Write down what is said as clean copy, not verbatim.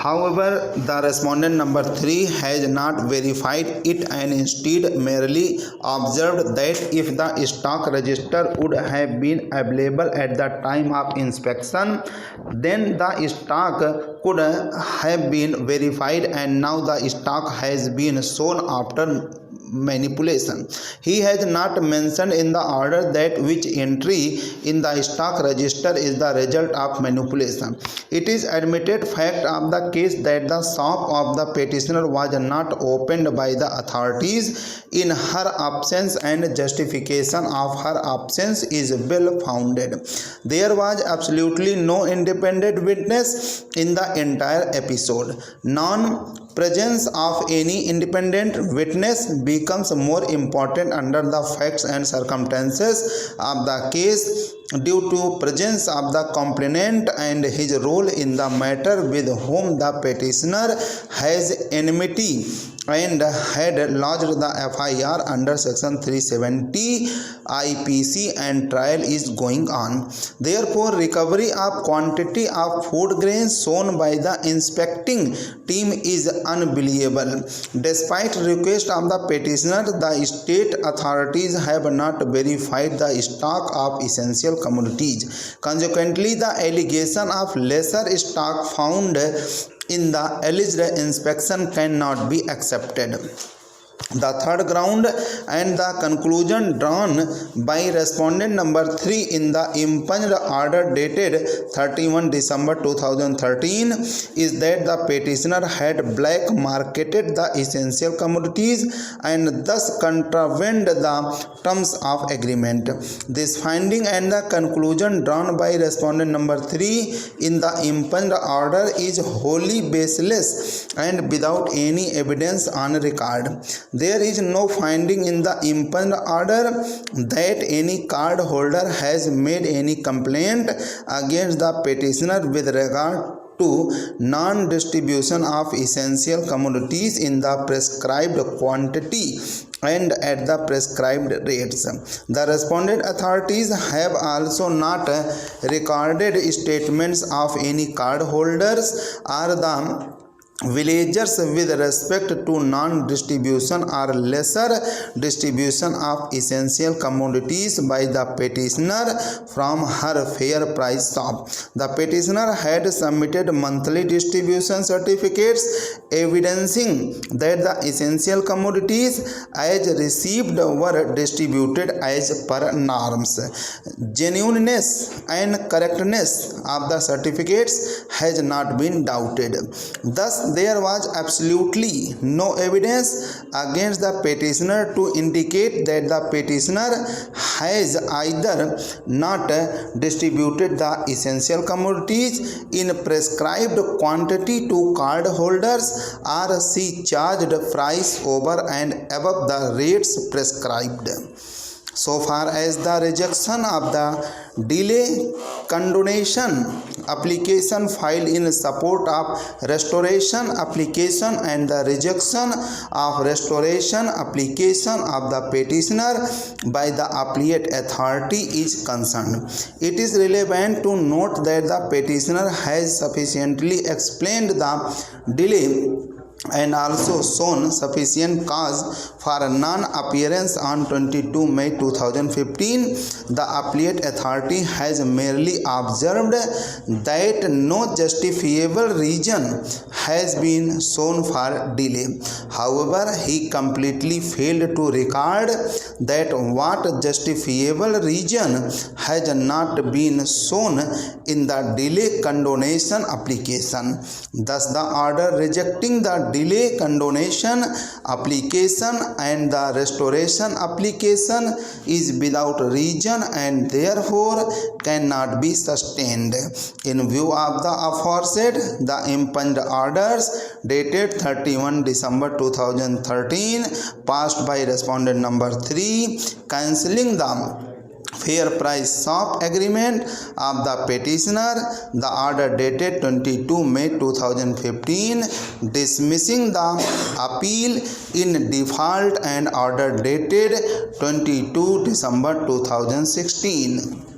However, the respondent number 3 has not verified it and instead merely observed that if the stock register would have been available at the time of inspection, then the stock could have been verified, and now the stock has been sold after manipulation. He has not mentioned in the order that which entry in the stock register is the result of manipulation. It is admitted fact of the case that the shop of the petitioner was not opened by the authorities in her absence, and justification of her absence is well founded. There was absolutely no independent witness in the entire episode. Non-presence of any independent witness becomes more important under the facts and circumstances of the case due to presence of the complainant and his role in the matter, with whom the petitioner has enmity and had lodged the FIR under section 370 IPC, and trial is going on. Therefore, recovery of quantity of food grains shown by the inspecting team is unbelievable. Despite request of the petitioner, the state authorities have not verified the stock of essential commodities. Consequently, the allegation of lesser stock found in the alleged inspection cannot be accepted. The third ground and the conclusion drawn by respondent number 3 in the impunged order dated 31 December 2013 is that the petitioner had black marketed the essential commodities and thus contravened the terms of agreement. This finding and the conclusion drawn by respondent number 3 in the impunged order is wholly baseless and without any evidence on record. There is no finding in the impunged order that any card holder has made any complaint against the petitioner with regard to non-distribution of essential commodities in the prescribed quantity and at the prescribed rates. The respondent authorities have also not recorded statements of any card holders or the villagers with respect to non-distribution or lesser distribution of essential commodities by the petitioner from her fair price shop. The petitioner had submitted monthly distribution certificates evidencing that the essential commodities as received were distributed as per norms. Genuineness and correctness of the certificates has not been doubted. Thus, there was absolutely no evidence against the petitioner to indicate that the petitioner has either not distributed the essential commodities in prescribed quantity to card holders or she charged price over and above the rates prescribed. So far as the rejection of the delay condonation application filed in support of restoration application and the rejection of restoration application of the petitioner by the appellate authority is concerned, it is relevant to note that the petitioner has sufficiently explained the delay and also shown sufficient cause for non-appearance on 22 May 2015. The appellate authority has merely observed that no justifiable reason has been shown for delay. However, he completely failed to record that what justifiable reason has not been shown in the delay condonation application. Thus, the order rejecting the delay condonation application and the restoration application is without reason and therefore cannot be sustained. In view of the aforesaid, the impunged orders dated 31 December 2013 passed by respondent number 3 cancelling the fair price shop agreement of the petitioner, the order dated 22 May 2015 dismissing the appeal in default, and order dated 22 December 2016.